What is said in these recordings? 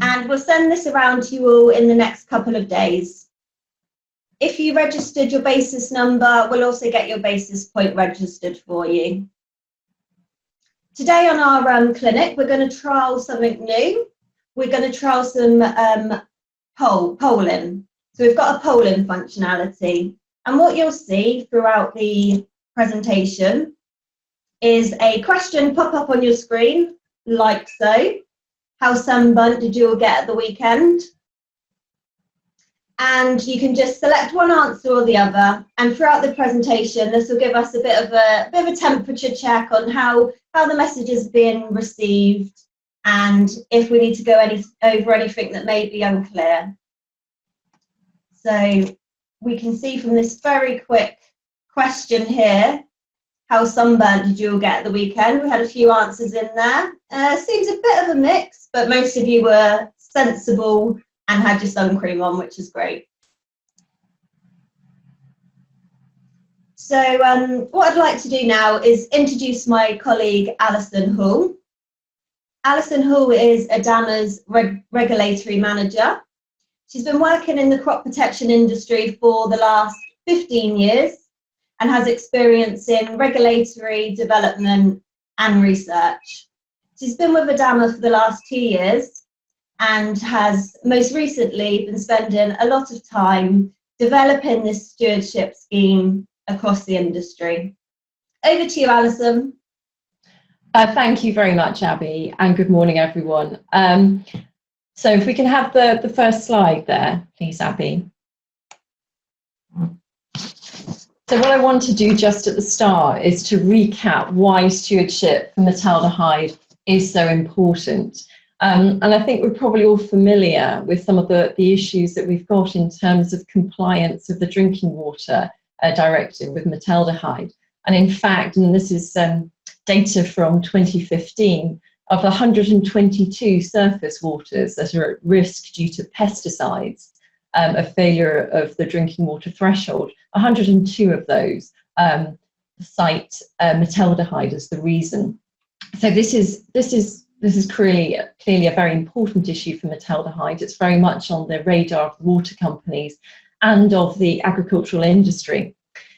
and we'll send this around to you all in the next couple of days. If you registered your basis number, we'll also get your basis point registered for you. Today on our clinic, we're going to trial something new. We're going to trial some polling. So we've got a polling functionality. And what you'll see throughout the presentation is a question pop up on your screen, like so. How sunburnt did you all get at the weekend? And you can just select one answer or the other. And throughout the presentation, this will give us a bit of a temperature check on how the message is being received and if we need to go over anything that may be unclear. So we can see from this very quick question here, how sunburnt did you all get at the weekend? We had a few answers in there. Seems a bit of a mix, but most of you were sensible and had your sun cream on, which is great. So what I'd like to do now is introduce my colleague, Alison Hall. Alison Hall is Adama's regulatory manager. She's been working in the crop protection industry for the last 15 years and has experience in regulatory development and research. She's been with Adama for the last 2 years and has most recently been spending a lot of time developing this stewardship scheme across the industry. Over to you, Alison. Thank you very much, Abby, and good morning, everyone. So if we can have the first slide there, please, Abby. So what I want to do just at the start is to recap why stewardship for Metaldehyde is so important. And I think we're probably all familiar with some of the issues that we've got in terms of compliance of the drinking water directive with Metaldehyde. And in fact, and this is data from 2015, of the 122 surface waters that are at risk due to pesticides, a failure of the drinking water threshold, 102 of those cite Metaldehyde as the reason. So this is clearly a very important issue for Metaldehyde. It's very much on the radar of water companies and of the agricultural industry.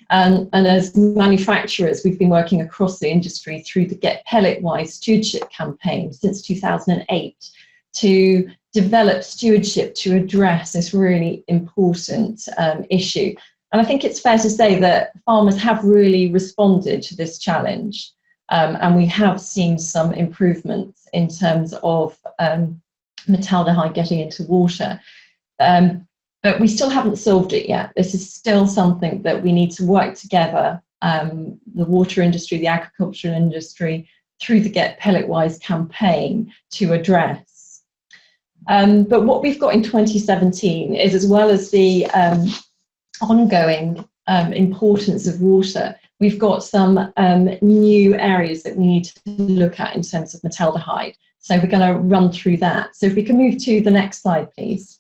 And as manufacturers, we've been working across the industry through the Get Pellet Wise Stewardship campaign since 2008 to develop stewardship to address this really important issue. And I think it's fair to say that farmers have really responded to this challenge. And we have seen some improvements in terms of Metaldehyde getting into water. But we still haven't solved it yet. This is still something that we need to work together, the water industry, the agricultural industry, through the Get Pellet Wise campaign to address. But what we've got in 2017 is, as well as the ongoing importance of water, we've got some new areas that we need to look at in terms of Metaldehyde. So we're going to run through that. So if we can move to the next slide, please.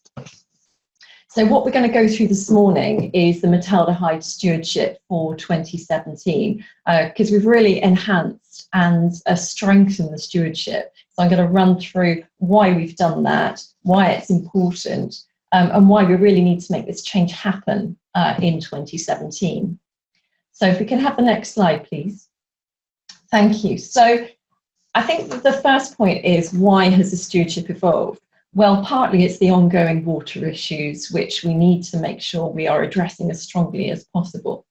So what we're going to go through this morning is the Metaldehyde Stewardship for 2017, because we've really enhanced and strengthened the stewardship. So I'm going to run through why we've done that, why it's important, and why we really need to make this change happen in 2017. So if we can have the next slide, please. Thank you. So I think that the first point is, why has the stewardship evolved? Well, partly it's the ongoing water issues, which we need to make sure we are addressing as strongly as possible.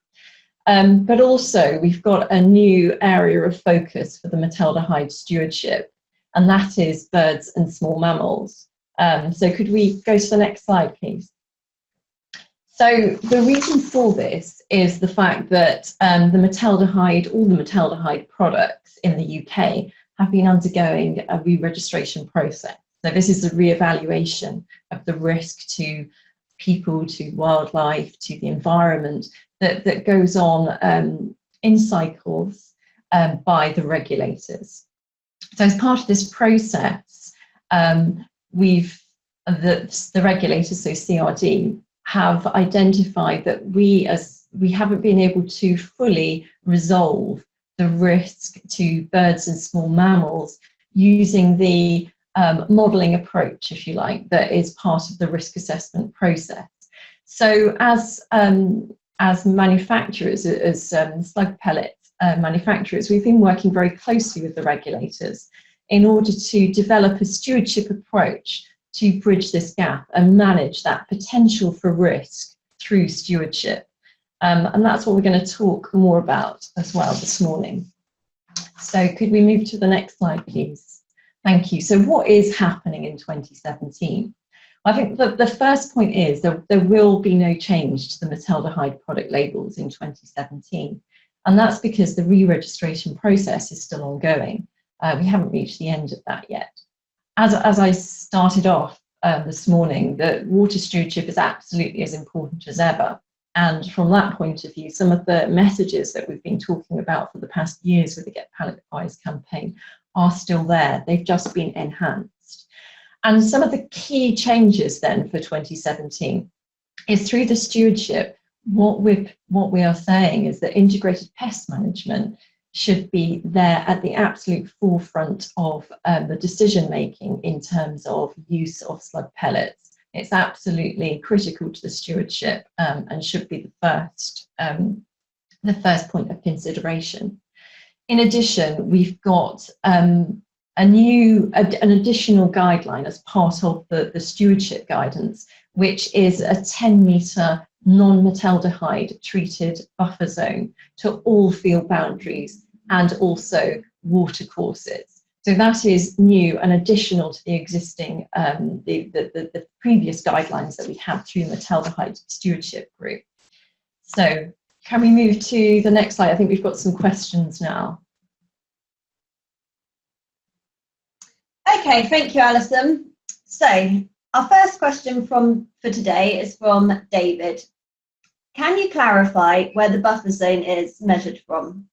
But also we've got a new area of focus for the Metaldehyde stewardship, and that is birds and small mammals. So could we go to the next slide, please? So the reason for this is the fact that all the Metaldehyde products in the UK have been undergoing a re-registration process. So this is a re-evaluation of the risk to people, to wildlife, to the environment that goes on in cycles by the regulators. So as part of this process, the regulators, so CRD, have identified that we haven't been able to fully resolve the risk to birds and small mammals using the modelling approach, if you like, that is part of the risk assessment process. So as manufacturers, as slug pellet manufacturers, we've been working very closely with the regulators in order to develop a stewardship approach to bridge this gap and manage that potential for risk through stewardship. And that's what we're going to talk more about as well this morning. So could we move to the next slide, please? Thank you. So what is happening in 2017? I think the first point is there will be no change to the Metaldehyde product labels in 2017. And that's because the re-registration process is still ongoing. We haven't reached the end of that yet. As I started off this morning, the water stewardship is absolutely as important as ever. And from that point of view, some of the messages that we've been talking about for the past years with the Get Palletized campaign are still there. They've just been enhanced. And some of the key changes then for 2017 is through the stewardship. What we are saying is that integrated pest management should be there at the absolute forefront of the decision making in terms of use of slug pellets. It's absolutely critical to the stewardship and should be the first point of consideration. In addition, we've got an additional guideline as part of the stewardship guidance, which is a 10-metre non-metaldehyde treated buffer zone to all field boundaries and also water courses. So that is new and additional to the existing, the previous guidelines that we have through the Metaldehyde Stewardship Group. So can we move to the next slide? I think we've got some questions now. Okay, thank you, Alison. So our first question for today is from David. Can you clarify where the buffer zone is measured from?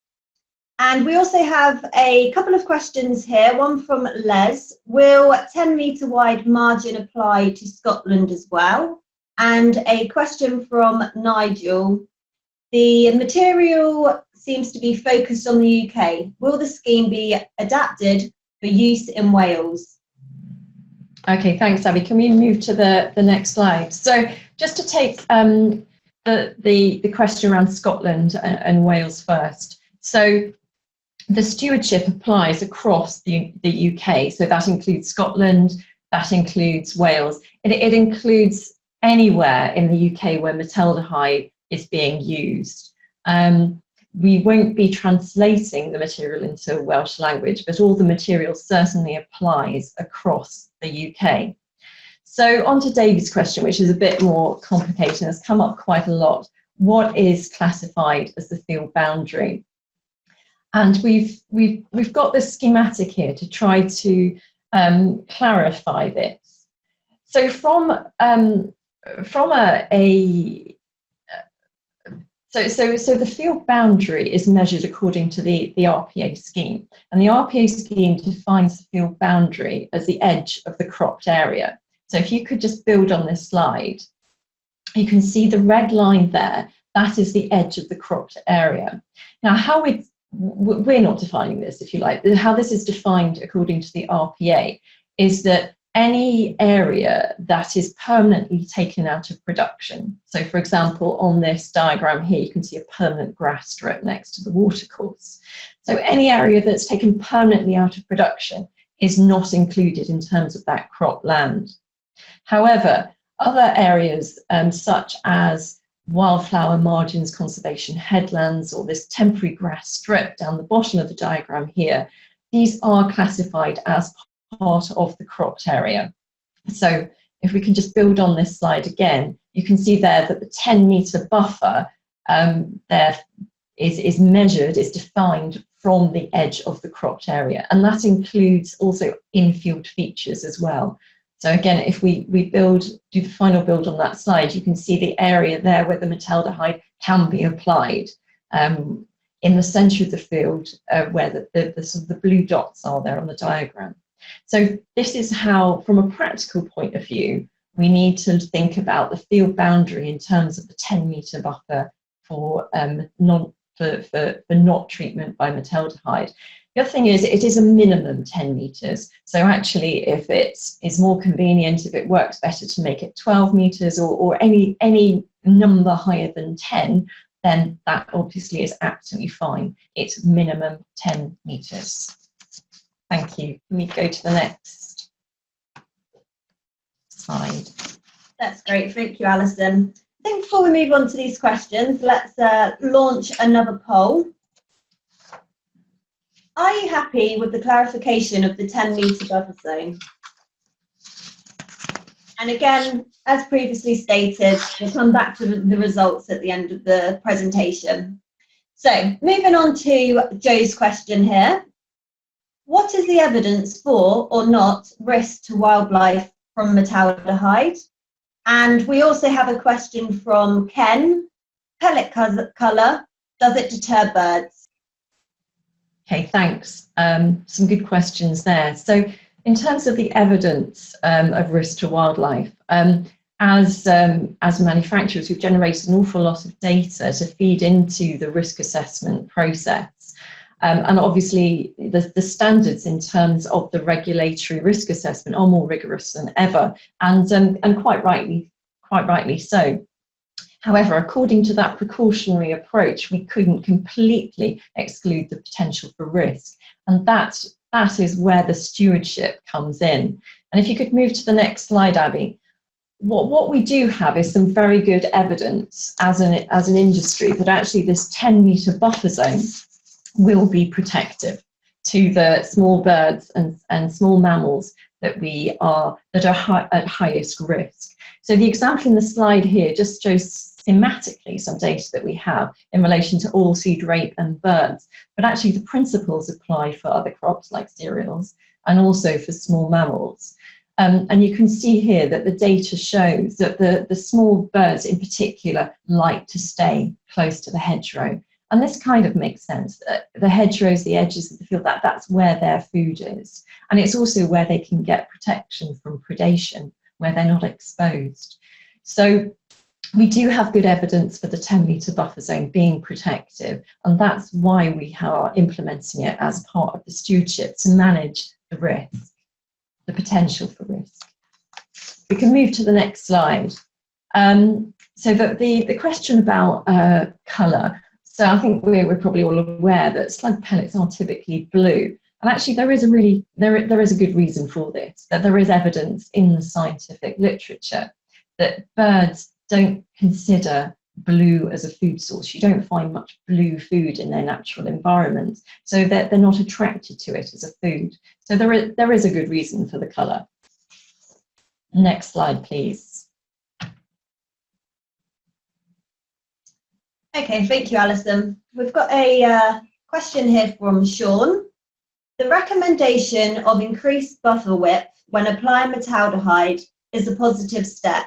And we also have a couple of questions here, one from Les. Will 10-metre wide margin apply to Scotland as well? And a question from Nigel. The material seems to be focused on the UK. Will the scheme be adapted for use in Wales? Okay, thanks, Abby. Can we move to the next slide? So just to take the question around Scotland and Wales first. So the stewardship applies across the UK, so that includes Scotland, that includes Wales. It includes anywhere in the UK where metaldehyde is being used. We won't be translating the material into Welsh language, but all the material certainly applies across the UK. So on to David's question, which is a bit more complicated, has come up quite a lot. What is classified as the field boundary? And we've got this schematic here to try to clarify this. So so the field boundary is measured according to the RPA scheme, and the RPA scheme defines the field boundary as the edge of the cropped area. So if you could just build on this slide, you can see the red line there. That is the edge of the cropped area. Now, how we're not defining this, if you like. How this is defined according to the RPA is that any area that is permanently taken out of production. So, for example, on this diagram here, you can see a permanent grass strip next to the watercourse. So any area that's taken permanently out of production is not included in terms of that crop land. However, other areas such as wildflower margins, conservation headlands, or this temporary grass strip down the bottom of the diagram here, these are classified as part of the cropped area. So if we can just build on this slide again, you can see there that the 10-metre buffer there is measured, is defined from the edge of the cropped area, and that includes also infield features as well. So again, if we do the final build on that slide, you can see the area there where the metaldehyde can be applied in the centre of the field where the sort of the blue dots are there on the diagram. So this is how, from a practical point of view, we need to think about the field boundary in terms of the 10-metre buffer for not treatment by metaldehyde. The other thing is it is a minimum 10 metres. So actually, if it is more convenient, if it works better to make it 12 metres or any number higher than 10, then that obviously is absolutely fine. It's minimum 10 metres. Thank you. Can we go to the next slide? That's great. Thank you, Alison. I think before we move on to these questions, let's launch another poll. Are you happy with the clarification of the 10-metre buffer zone? And again, as previously stated, we'll come back to the results at the end of the presentation. So moving on to Joe's question here. What is the evidence for or not risk to wildlife from metaldehyde? And we also have a question from Ken. Pellet colour, does it deter birds? Okay, thanks. Some good questions there. So in terms of the evidence of risk to wildlife, as manufacturers, we've generated an awful lot of data to feed into the risk assessment process. And obviously, the standards in terms of the regulatory risk assessment are more rigorous than ever, and quite rightly so. However, according to that precautionary approach, we couldn't completely exclude the potential for risk, and that is where the stewardship comes in. And if you could move to the next slide, Abby. What we do have is some very good evidence as an industry that actually this 10-metre buffer zone will be protective to the small birds and small mammals that are at highest risk. So the example in the slide here just shows thematically some data that we have in relation to oilseed rape and birds, but actually the principles apply for other crops like cereals and also for small mammals. And you can see here that the data shows that the small birds in particular like to stay close to the hedgerow. And this kind of makes sense. The hedgerows, the edges of the field, that's where their food is. And it's also where they can get protection from predation, where they're not exposed. So we do have good evidence for the 10-metre buffer zone being protective, and that's why we are implementing it as part of the stewardship to manage the risk, the potential for risk. We can move to the next slide. So the question about colour. So I think we're probably all aware that slug pellets are typically blue. And actually there is a good reason for this, that there is evidence in the scientific literature that birds don't consider blue as a food source. You don't find much blue food in their natural environment, so that they're not attracted to it as a food. So there is a good reason for the colour. Next slide, please. Okay, thank you, Alison. We've got a question here from Sean. The recommendation of increased buffer width when applying metaldehyde is a positive step,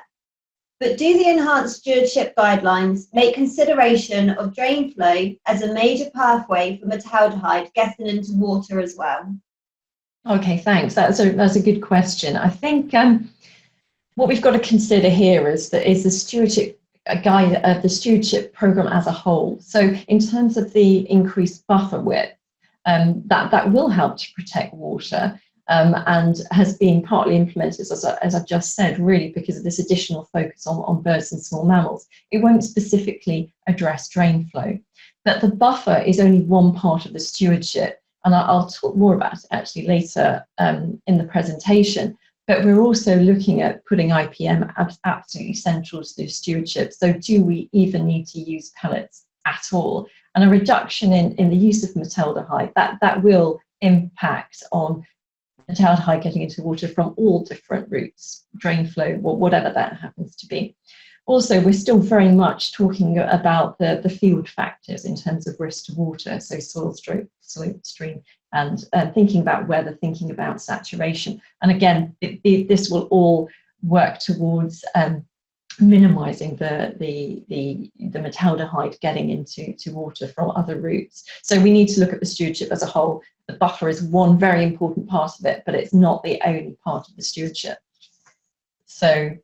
but do the enhanced stewardship guidelines make consideration of drain flow as a major pathway for metaldehyde getting into water as well? Okay, thanks. That's a good question. I think what we've got to consider here is the stewardship guide of the stewardship program as a whole. So in terms of the increased buffer width, that will help to protect water, and has been partly implemented, as I've just said, really because of this additional focus on birds and small mammals. It won't specifically address drain flow, but the buffer is only one part of the stewardship, and I'll talk more about it actually later in the presentation. But we're also looking at putting IPM absolutely central to the stewardship. So do we even need to use pellets at all? And a reduction in the use of metaldehyde, that will impact on metaldehyde getting into water from all different routes, drain flow, whatever that happens to be. Also, we're still very much talking about the field factors in terms of risk to water, so soil slope, stream, and thinking about weather, thinking about saturation. And again, this will all work towards minimising the metaldehyde getting into water from other routes. So we need to look at the stewardship as a whole. The buffer is one very important part of it, but it's not the only part of the stewardship. So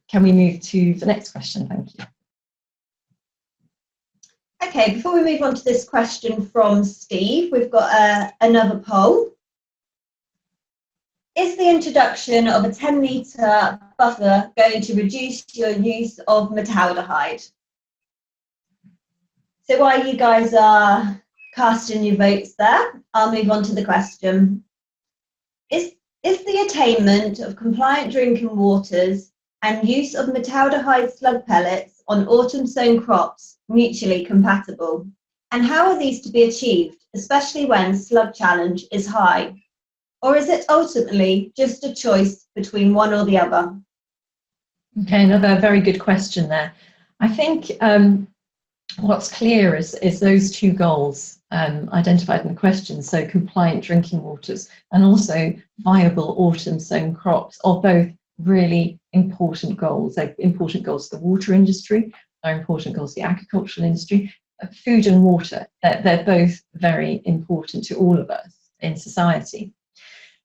can we move to the next question? Thank you. Okay, before we move on to this question from Steve, we've got another poll. Is the introduction of a 10-metre buffer going to reduce your use of metaldehyde? So while you guys are casting your votes there, I'll move on to the question. Is the attainment of compliant drinking waters and use of metaldehyde slug pellets on autumn sown crops mutually compatible? And how are these to be achieved, especially when slug challenge is high? Or is it ultimately just a choice between one or the other? Okay, another very good question there. I think what's clear is those two goals identified in the question, so compliant drinking waters and also viable autumn sown crops, are both really important goals. They're important goals to the water industry, they're important goals to the agricultural industry. Food and water, they're both very important to all of us in society.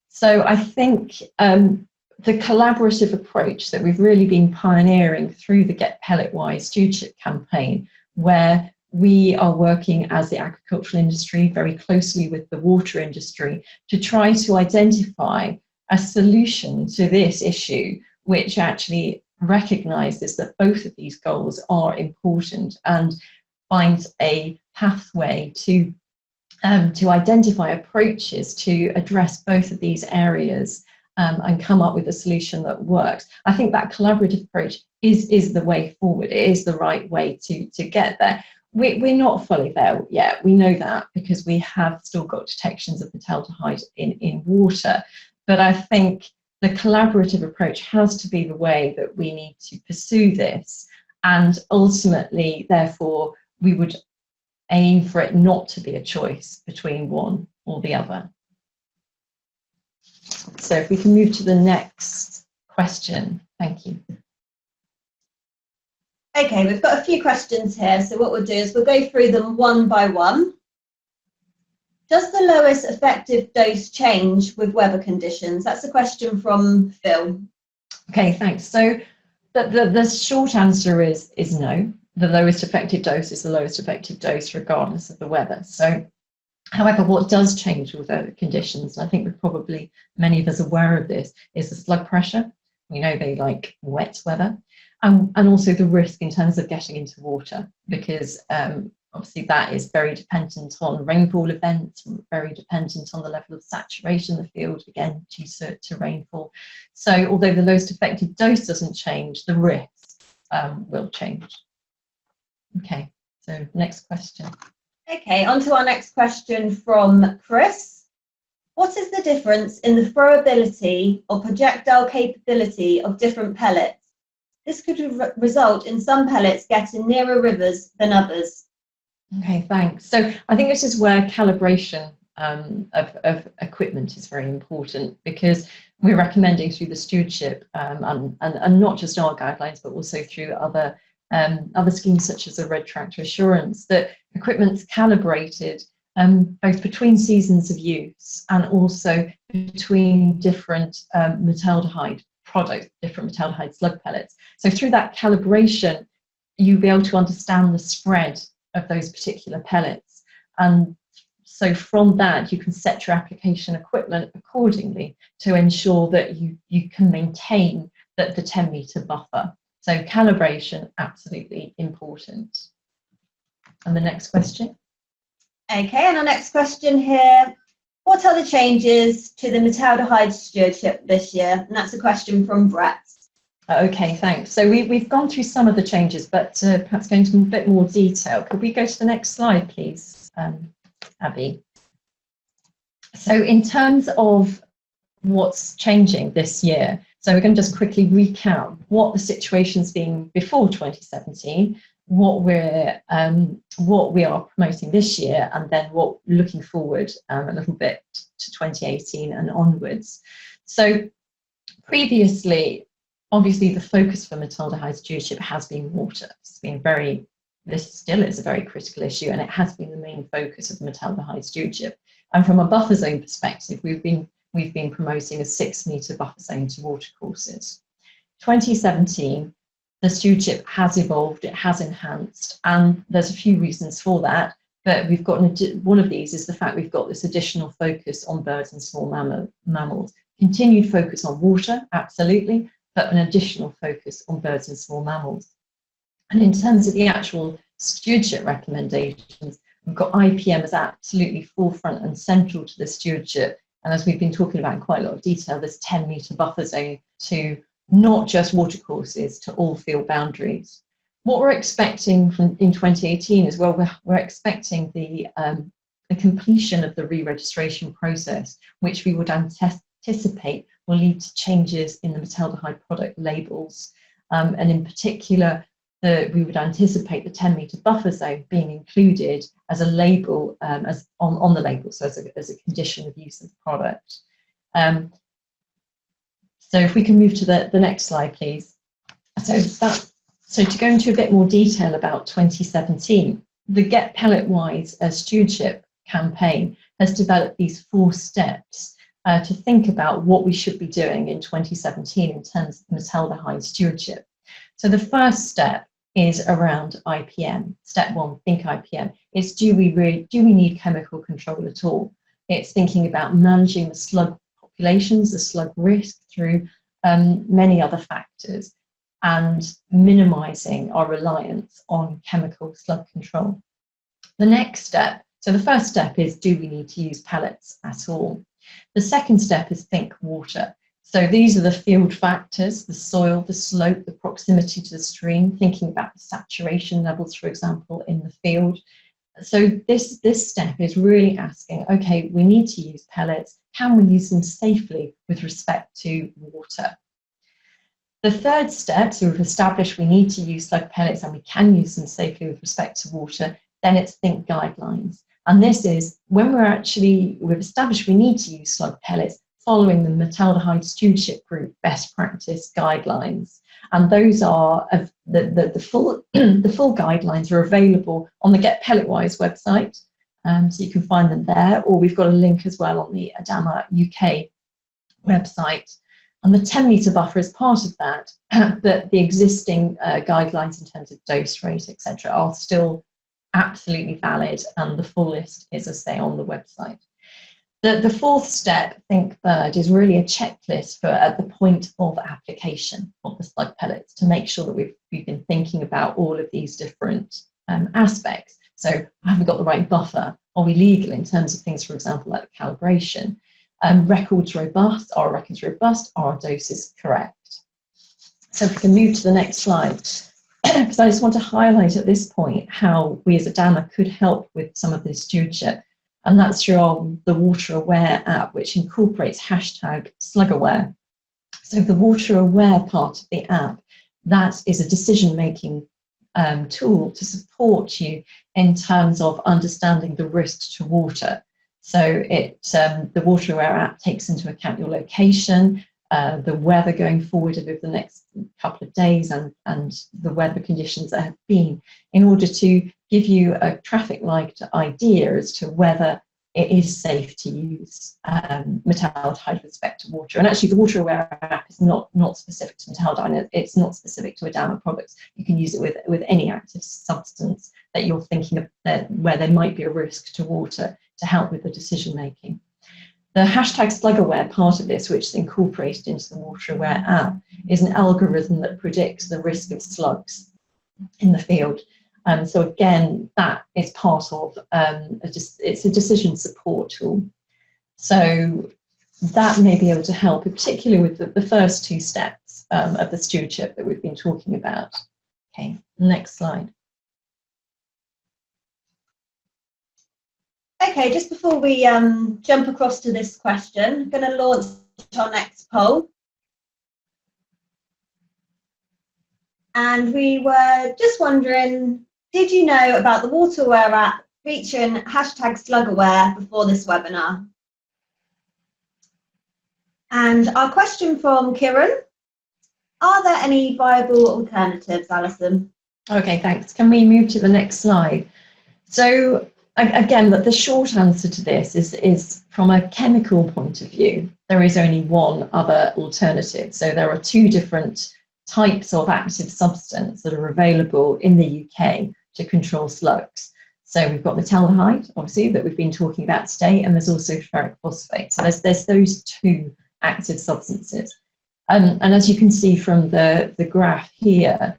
So I think the collaborative approach that we've really been pioneering through the Get Pellet Wise Stewardship campaign, where we are working as the agricultural industry very closely with the water industry to try to identify a solution to this issue, which actually recognises that both of these goals are important and finds a pathway to identify approaches to address both of these areas and come up with a solution that works. I think that collaborative approach is the way forward. It is the right way to get there. We're not fully there yet. We know that because we have still got detections of metaldehyde in water. But I think the collaborative approach has to be the way that we need to pursue this. And ultimately, therefore, we would aim for it not to be a choice between one or the other. So if we can move to the next question. Thank you. Okay, we've got a few questions here. So what we'll do is we'll go through them one by one. Does the lowest effective dose change with weather conditions? That's a question from Phil. Okay, thanks. So the short answer is no. The lowest effective dose is the lowest effective dose regardless of the weather. So, however, what does change with weather conditions, and I think many of us are aware of this, is the slug pressure. We know they like wet weather, and also the risk in terms of getting into water, because obviously that is very dependent on rainfall events, very dependent on the level of saturation of the field, again, due to rainfall. So although the lowest effective dose doesn't change, the risk will change. Okay, so next question. Okay, on to our next question from Chris. What is the difference in the throwability or projectile capability of different pellets? This could result in some pellets getting nearer rivers than others. Okay, thanks. So I think this is where calibration of equipment is very important, because we're recommending through the stewardship and not just our guidelines, but also through other schemes such as the Red Tractor Assurance, that equipment's calibrated both between seasons of use and also between different metaldehyde products, different metaldehyde slug pellets. So through that calibration, you'll be able to understand the spread of those particular pellets. And so from that, you can set your application equipment accordingly to ensure that you can maintain the 10-metre buffer. So calibration, absolutely important. And the next question. Okay, and our next question here. What are the changes to the Metaldehyde Stewardship this year? And that's a question from Brett. Okay, thanks. So we've gone through some of the changes, but perhaps go into a bit more detail. Could we go to the next slide, please, Abby? So in terms of what's changing this year, so we're going to just quickly recap what the situation's been before 2017, what we are promoting this year, and then what looking forward a little bit to 2018 and onwards. So previously, obviously, the focus for Metaldehyde Stewardship has been water. This still is a very critical issue, and it has been the main focus of Metaldehyde Stewardship. And from a buffer zone perspective, we've been promoting a 6-metre buffer zone to watercourses. 2017, the stewardship has evolved, it has enhanced, and there's a few reasons for that. But we've got one of these is the fact we've got this additional focus on birds and small mammals. Continued focus on water, absolutely, but an additional focus on birds and small mammals. And in terms of the actual stewardship recommendations, we've got IPM as absolutely forefront and central to the stewardship. And as we've been talking about in quite a lot of detail, this 10-metre buffer zone to not just watercourses, to all field boundaries. What we're expecting in 2018 as well, we're expecting the completion of the re-registration process, which we would anticipate will lead to changes in the Metaldehyde product labels. And in particular, we would anticipate the 10-metre buffer zone being included as a label, as on the label, so as a condition of use of the product. So if we can move to the next slide, please. So to go into a bit more detail about 2017, the Get Pellet Wise Stewardship campaign has developed these 4 steps to think about what we should be doing in 2017 in terms of Metaldehyde stewardship. So the first step is around IPM. Step 1, think IPM. It's do we need chemical control at all? It's thinking about managing the slug populations, the slug risk through many other factors, and minimising our reliance on chemical slug control. The next step, so the first step is, do we need to use pellets at all? The second step is think water. So these are the field factors, the soil, the slope, the proximity to the stream, thinking about the saturation levels, for example, in the field. So this step is really asking, okay, we need to use pellets. Can we use them safely with respect to water? The third step, so we've established we need to use slug pellets and we can use them safely with respect to water, then it's think guidelines. And this is when we've established we need to use slug pellets following the Metaldehyde Stewardship Group best practice guidelines. And those are, the full guidelines are available on the Get Pellet Wise website. So you can find them there, or we've got a link as well on the Adama UK website. And the 10-metre buffer is part of that, but the existing guidelines in terms of dose rate, etc., are still absolutely valid, and the full list is, as I say, on the website. The fourth step, Think Bird, is really a checklist for at the point of application of the slug pellets to make sure that we've been thinking about all of these different aspects. So have we got the right buffer? Are we legal in terms of things, for example, like calibration? Records robust? Are records robust? Are our doses correct? So if we can move to the next slide, because I just want to highlight at this point how we as Adama could help with some of this stewardship. And that's through the Water Aware app, which incorporates #SlugAware. So the Water Aware part of the app, that is a decision-making tool to support you in terms of understanding the risk to water. So the Water Aware app takes into account your location, the weather going forward over the next couple of days, and the weather conditions that have been, in order to give you a traffic light idea as to whether it is safe to use Metaldehyde with respect to water. And actually the Water Aware app is not specific to Metaldehyde, it's not specific to Adama products. You can use it with any active substance that you're thinking of where there might be a risk to water, to help with the decision making. The #SlugAware part of this, which is incorporated into the Water Aware app, is an algorithm that predicts the risk of slugs in the field. So again, that is part of it's a decision support tool. So that may be able to help, particularly with the first 2 steps of the stewardship that we've been talking about. Okay, next slide. Okay, just before we jump across to this question, I'm going to launch our next poll. And we were just wondering, did you know about the Water Aware app featuring #SlugAware before this webinar? And our question from Kieran, are there any viable alternatives, Alison? Okay, thanks. Can we move to the next slide? So again, the short answer to this is from a chemical point of view, there is only one other alternative. So there are 2 different types of active substance that are available in the UK to control slugs. So we've got metaldehyde, obviously, that we've been talking about today, and there's also ferric phosphate. So there's those two active substances. And as you can see from the graph here,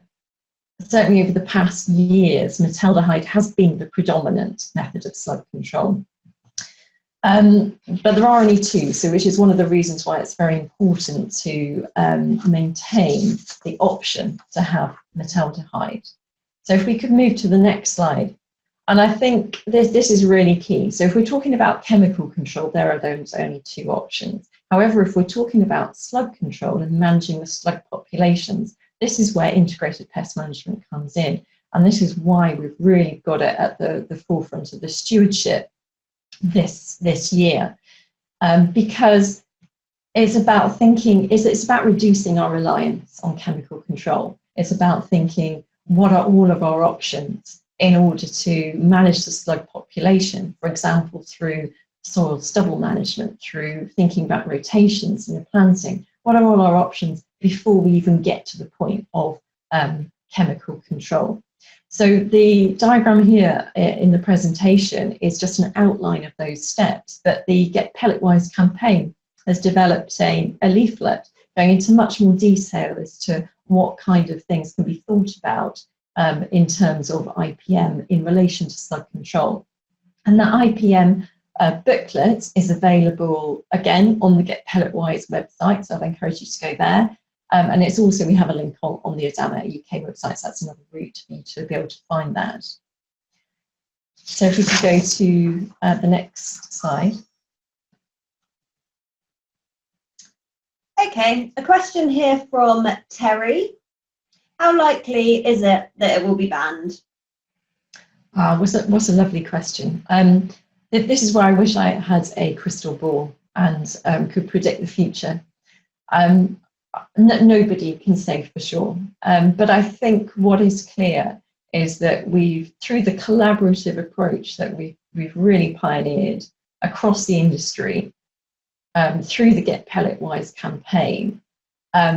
certainly over the past years, metaldehyde has been the predominant method of slug control. But there are only two, so which is one of the reasons why it's very important to maintain the option to have metaldehyde. So if we could move to the next slide. And I think this is really key. So if we're talking about chemical control, there are those only two options. However, if we're talking about slug control and managing the slug populations, this is where integrated pest management comes in. And this is why we've really got it at the forefront of the stewardship this year. Because it's about thinking, it's about reducing our reliance on chemical control. It's about thinking, what are all of our options in order to manage the slug population, for example, through soil stubble management, through thinking about rotations and planting. What are all our options before we even get to the point of chemical control? So the diagram here in the presentation is just an outline of those steps, but the Get Pellet Wise campaign has developed a leaflet going into much more detail as to what kind of things can be thought about in terms of IPM in relation to slug control. And that IPM booklet is available again on the Get Pellet Wise website, so I'd encourage you to go there. And it's also, we have a link on the Adama UK website, so that's another route for you to be able to find that. So if we could go to the next slide. Okay, a question here from Terry. How likely is it that it will be banned? What's a lovely question. This is where I wish I had a crystal ball and could predict the future. Nobody can say for sure, but I think what is clear is that through the collaborative approach that we've really pioneered across the industry, through the Get Pellet Wise campaign,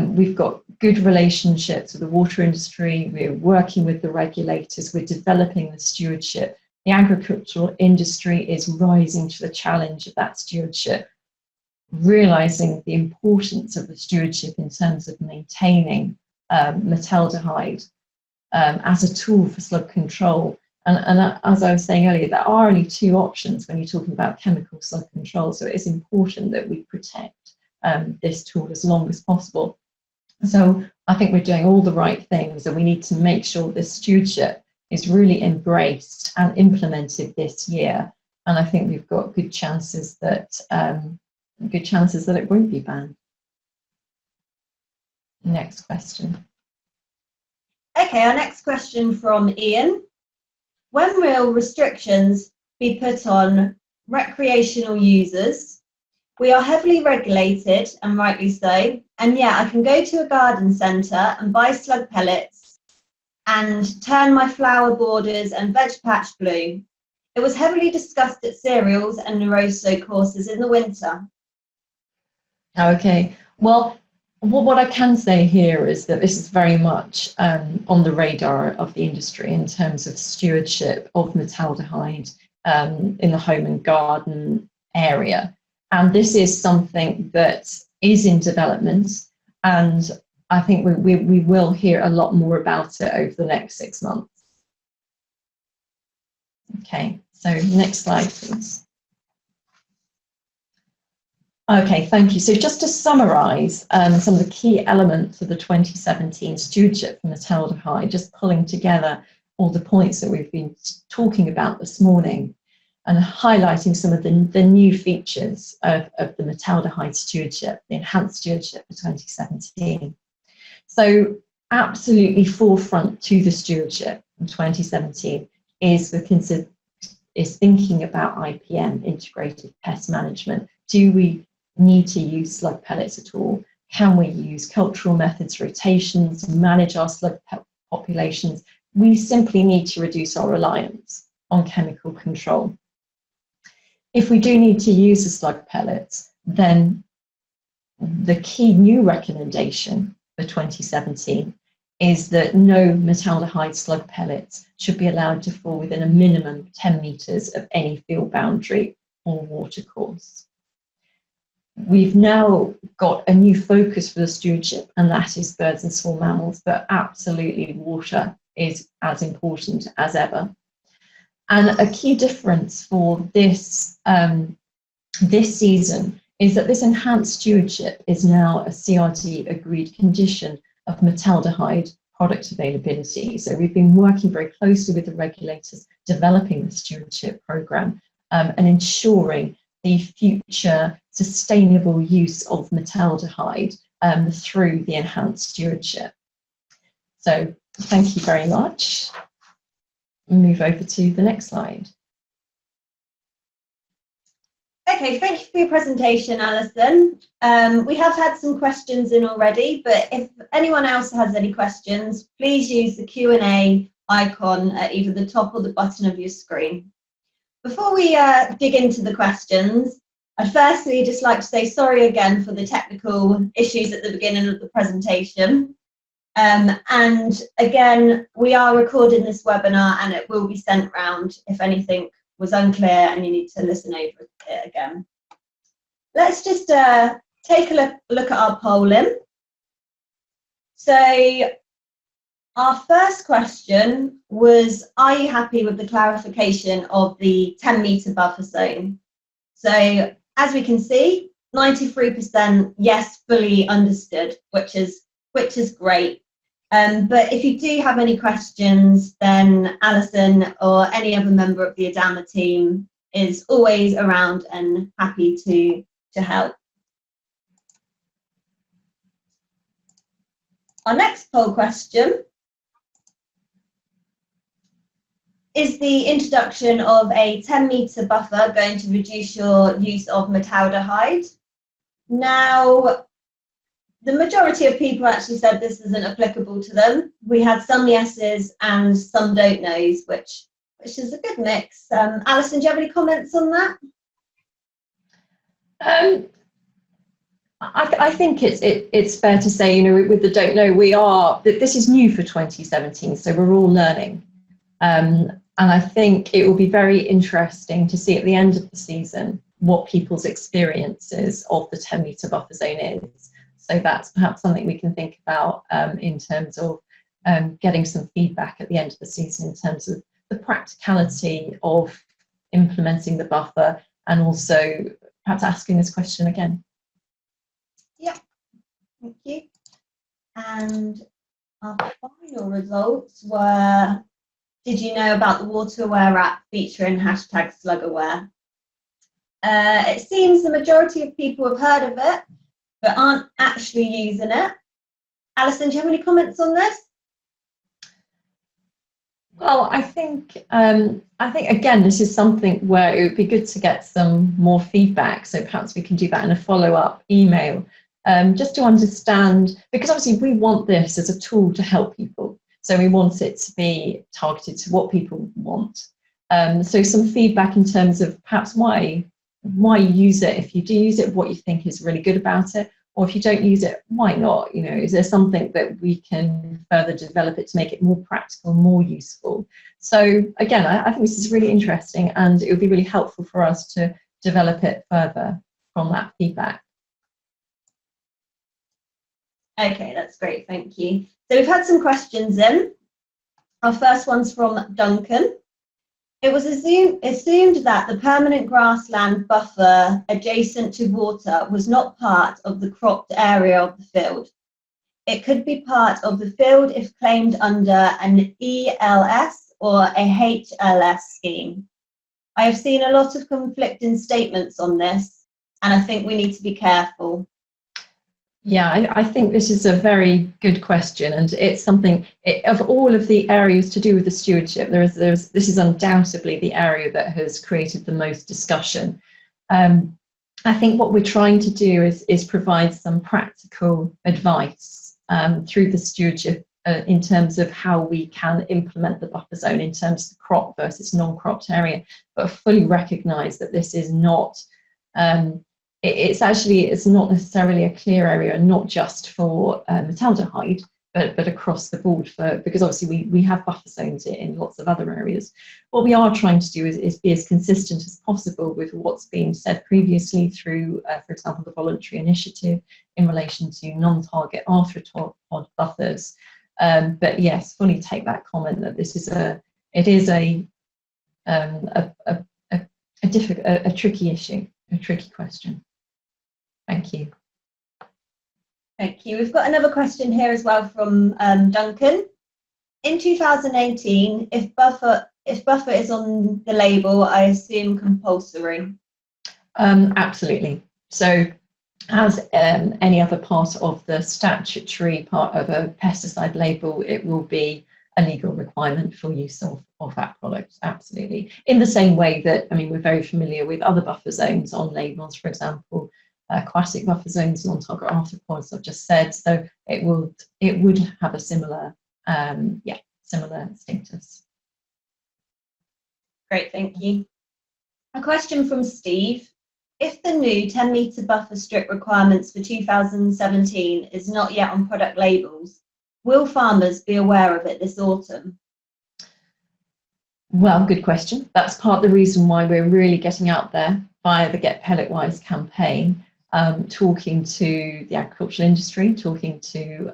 we've got good relationships with the water industry, we're working with the regulators, we're developing the stewardship. The agricultural industry is rising to the challenge of that stewardship, realizing the importance of the stewardship in terms of maintaining metaldehyde as a tool for slug control. And as I was saying earlier, there are only two options when you're talking about chemical slug control, so it is important that we protect this tool as long as possible. So I think we're doing all the right things, and we need to make sure this stewardship is really embraced and implemented this year. And I think we've got good chances that it won't be banned. Next question. Okay, our next question from Ian. When will restrictions be put on recreational users? We are heavily regulated, and rightly so, and yet I can go to a garden centre and buy slug pellets and turn my flower borders and veg patch blue. It was heavily discussed at cereals and Neuroso courses in the winter. Okay, well, what I can say here is that this is very much on the radar of the industry in terms of stewardship of metaldehyde in the home and garden area. And this is something that is in development, and I think we will hear a lot more about it over the next 6 months. Okay, so next slide, please. Okay, thank you. So just to summarise some of the key elements of the 2017 stewardship for metaldehyde, just pulling together all the points that we've been talking about this morning and highlighting some of the new features of the metaldehyde stewardship, the enhanced stewardship for 2017. So absolutely forefront to the stewardship in 2017 is thinking about IPM, integrated pest management. Do we need to use slug pellets at all? Can we use cultural methods, rotations, to manage our slug populations? We simply need to reduce our reliance on chemical control. If we do need to use the slug pellets, then the key new recommendation for 2017 is that no metaldehyde slug pellets should be allowed to fall within a minimum 10 metres of any field boundary or watercourse. We've now got a new focus for the stewardship, and that is birds and small mammals, but absolutely water is as important as ever. And a key difference for this season is that this enhanced stewardship is now a CRD agreed condition of metaldehyde product availability. So we've been working very closely with the regulators developing the stewardship programme and ensuring the future sustainable use of metaldehyde through the enhanced stewardship. So thank you very much. Move over to the next slide. Okay, thank you for your presentation, Alison. We have had some questions in already, but if anyone else has any questions, please use the Q&A icon at either the top or the bottom of your screen. Before we dig into the questions, I'd firstly just like to say sorry again for the technical issues at the beginning of the presentation. And again, we are recording this webinar and it will be sent round if anything was unclear and you need to listen over it again. Let's just take a look at our polling. So our first question was, are you happy with the clarification of the 10-metre buffer zone? So as we can see, 93% yes, fully understood, which is great. But if you do have any questions, then Alison or any other member of the Adama team is always around and happy to help. Our next poll question is the introduction of a 10-metre buffer going to reduce your use of metaldehyde? Now, the majority of people actually said this isn't applicable to them. We had some yeses and some don't knows, which is a good mix. Alison, do you have any comments on that? I think it's fair to say, you know, with the don't know, this is new for 2017, so we're all learning. And I think it will be very interesting to see at the end of the season what people's experiences of the 10-metre buffer zone is. So that's perhaps something we can think about in terms of getting some feedback at the end of the season in terms of the practicality of implementing the buffer, and also perhaps asking this question again. Yeah, thank you. And our final results were, did you know about the Water Aware app featuring #SlugAware? It seems the majority of people have heard of it, but aren't actually using it. Alison, do you have any comments on this? Well, I think again, this is something where it would be good to get some more feedback. So perhaps we can do that in a follow-up email, just to understand, because obviously we want this as a tool to help people. So we want it to be targeted to what people want. So some feedback in terms of perhaps why you use it. If you do use it, what you think is really good about it, or if you don't use it, why not? You know, is there something that we can further develop it to make it more practical, more useful? So again, I think this is really interesting, and it would be really helpful for us to develop it further from that feedback. Okay, that's great, thank you. So we've had some questions in. Our first one's from Duncan. It was assumed that the permanent grassland buffer adjacent to water was not part of the cropped area of the field. It could be part of the field if claimed under an ELS or a HLS scheme. I have seen a lot of conflicting statements on this, and I think we need to be careful. Yeah, I think this is a very good question, and it's something, of all of the areas to do with the stewardship, this is undoubtedly the area that has created the most discussion. I think what we're trying to do is provide some practical advice through the stewardship in terms of how we can implement the buffer zone in terms of the crop versus non-cropped area, but fully recognise that this is not it's not necessarily a clear area, not just for metaldehyde, but across the board, because obviously we have buffer zones in lots of other areas. What we are trying to do is be as consistent as possible with what's been said previously through, for example, the voluntary initiative in relation to non-target arthropod buffers. But yes, fully take that comment that this is a tricky issue, a tricky question. Thank you. Thank you. We've got another question here as well from Duncan. In 2018, if buffer is on the label, I assume compulsory. Absolutely. So, as any other part of the statutory part of a pesticide label, it will be a legal requirement for use of that product. Absolutely. In the same way that, I mean, we're very familiar with other buffer zones on labels, for example, aquatic buffer zones, non-target arthropods, I've just said. So it would have a similar, similar status. Great, thank you. A question from Steve. If the new 10-metre buffer strip requirements for 2017 is not yet on product labels, will farmers be aware of it this autumn? Well, good question. That's part of the reason why we're really getting out there via the Get Pellet Wise campaign, talking to the agricultural industry, talking to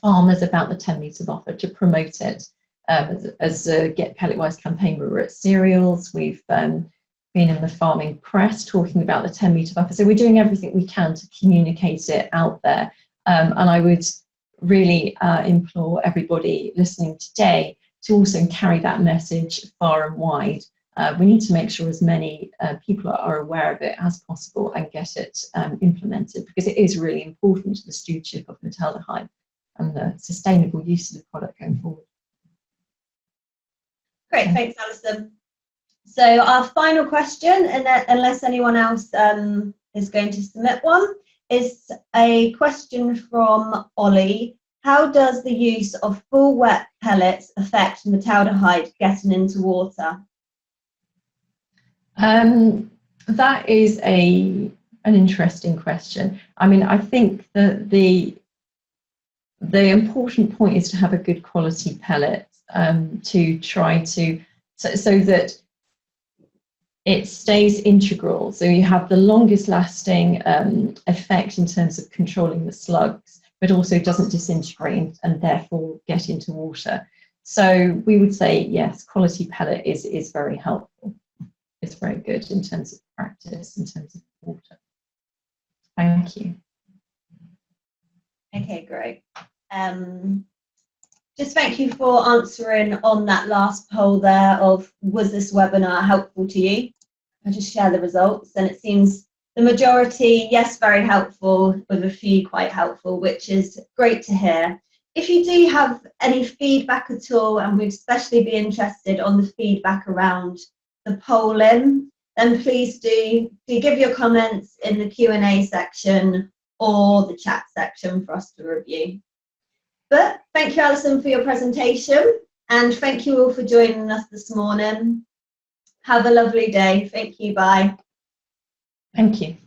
farmers about the 10-metre buffer to promote it. As a Get Pellet Wise campaign, we were at cereals, we've been in the farming press talking about the 10-metre buffer. So we're doing everything we can to communicate it out there. And I would really implore everybody listening today to also carry that message far and wide. We need to make sure as many people are aware of it as possible and get it implemented, because it is really important to the stewardship of metaldehyde and the sustainable use of the product going forward. Great, thanks, Alison. So our final question, and unless anyone else is going to submit one, is a question from Ollie. How does the use of full wet pellets affect metaldehyde getting into water? That is an interesting question. I mean, I think that the important point is to have a good quality pellet, to try to so that it stays integral. So you have the longest lasting effect in terms of controlling the slugs, but also doesn't disintegrate and therefore get into water. So we would say, yes, quality pellet is very helpful. It's very good in terms of practice, in terms of water. Thank you. Okay, great. Just thank you for answering on that last poll there of, was this webinar helpful to you? I'll just share the results, and it seems the majority, yes, very helpful, with a few quite helpful, which is great to hear. If you do have any feedback at all, and we'd especially be interested on the feedback around the polling, then please do give your comments in the Q&A section or the chat section for us to review. But thank you, Alison, for your presentation, and thank you all for joining us this morning. Have a lovely day. Thank you. Bye. Thank you.